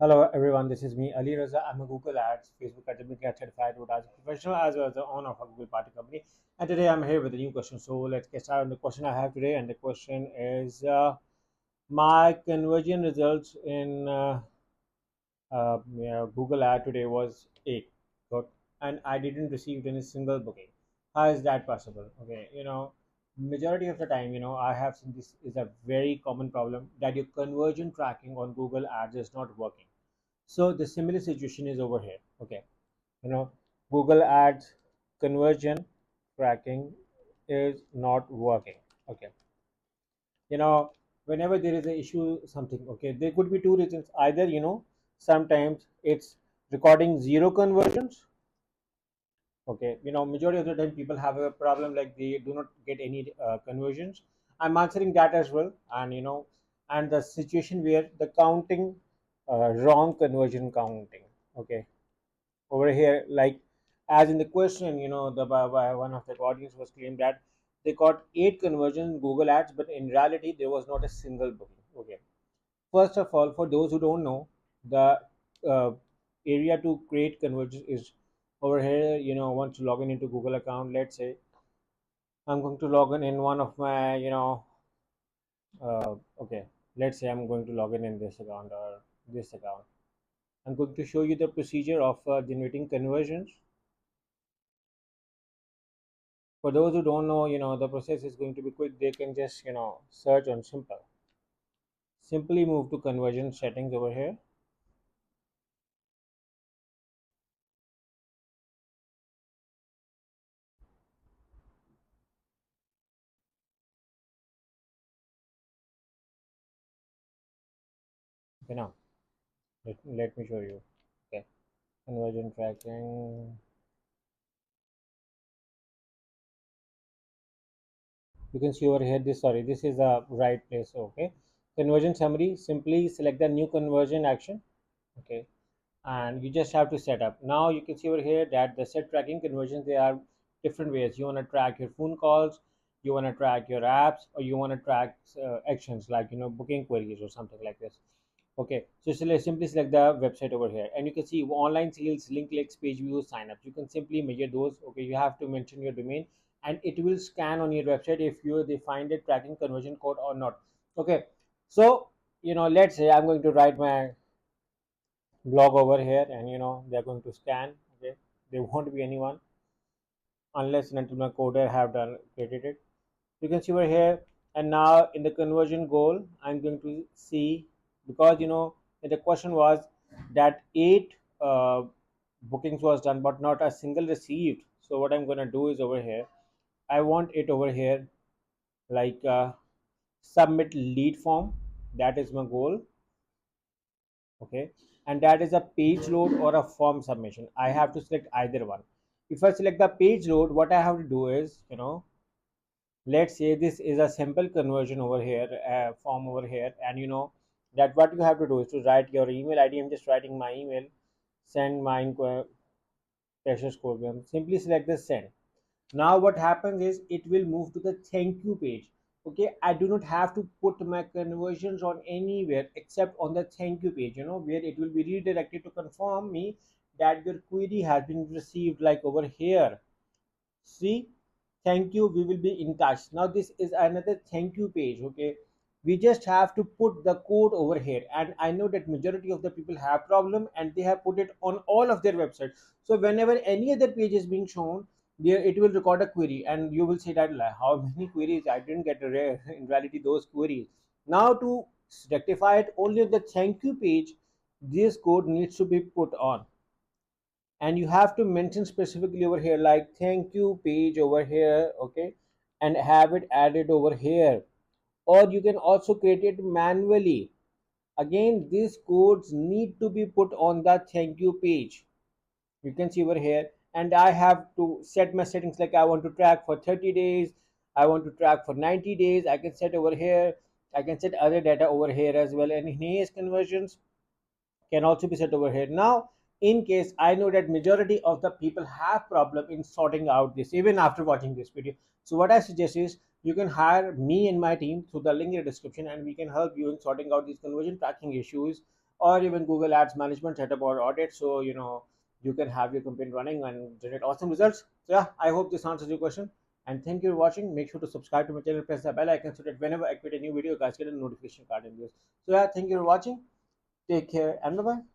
Hello everyone, this is me Ali Reza. I'm a Google Ads, Facebook Academic Ad certified as a professional as well as the owner of a Google Party company. And today I'm here with a new question. So let's get started on the question I have today. And the question is my conversion results in Google Ad today was 8. Good. And I didn't receive any single booking. How is that possible? Okay, majority of the time, I have seen this is a very common problem that your conversion tracking on Google Ads is not working. So the similar situation is over here. Okay, you know, Google Ads conversion tracking is not working. Okay, you know, whenever there is an issue, something. Okay, there could be two reasons. Either sometimes it's recording zero conversions. Okay, majority of the time people have a problem like they do not get any conversions. I'm answering that as well, and and the situation where the counting wrong conversion counting. Okay, over here, like as in the question, by one of the audience was claimed that they got 8 conversions in Google Ads, but in reality there was not a single booking. Okay, first of all, for those who don't know, the uh, area to create conversions is over here. Want to log in into Google account. Let's say I'm going to log in one of my okay, let's say I'm going to log in this account or this account. I'm going to show you the procedure of generating conversions. For those who don't know, the process is going to be quick. They can just search on simply move to conversion settings over here. Okay, now let me show you. Okay, conversion tracking. You can see over here, this is the right place. Okay, conversion summary, simply select the new conversion action. Okay, and you just have to set up. Now you can see over here that the set tracking conversions, there are different ways. You want to track your phone calls, you want to track your apps, or you want to track actions like booking queries or something like this. Okay, so simply select the website over here, and you can see online sales, link clicks, page views, signups. You can simply measure those. Okay, you have to mention your domain, and it will scan on your website if they find a tracking conversion code or not. Okay, so let's say I'm going to write my blog over here, and they're going to scan. Okay, there won't be anyone unless and until my coder have done created it. You can see over here, and now in the conversion goal I'm going to see, because the question was that 8 bookings was done but not a single received. So what I'm going to do is over here, I want it over here, like submit lead form. That is my goal. Okay, and that is a page load or a form submission. I have to select either one. If I select the page load, what I have to do is, let's say this is a simple conversion over here, form over here, and that what you have to do is to write your email ID. I'm just writing my email, send my precious program. Simply select the send. Now what happens is it will move to the thank you page. Okay, I do not have to put my conversions on anywhere except on the thank you page, where it will be redirected to confirm me that your query has been received, like over here. See, thank you, we will be in touch. Now this is another thank you page. Okay, we just have to put the code over here, and I know that majority of the people have problem and they have put it on all of their websites. So whenever any other page is being shown there, it will record a query, and you will say that, like, how many queries, I didn't get in reality those queries. Now to rectify it, only the thank you page, this code needs to be put on, and you have to mention specifically over here, like thank you page over here. Okay, and have it added over here, or you can also create it manually. Again, these codes need to be put on the thank you page. You can see over here, and I have to set my settings, like I want to track for 30 days, I want to track for 90 days. I can set over here, I can set other data over here as well, and enhanced conversions can also be set over here. Now in case I know that majority of the people have problem in sorting out this even after watching this video, so what I suggest is you can hire me and my team through the link in the description, and we can help you in sorting out these conversion tracking issues or even Google Ads Management setup or audit. So you can have your campaign running and generate awesome results. So yeah, I hope this answers your question. And thank you for watching. Make sure to subscribe to my channel, press the bell icon so that whenever I create a new video, you guys get a notification card in this. So yeah, thank you for watching. Take care and bye bye.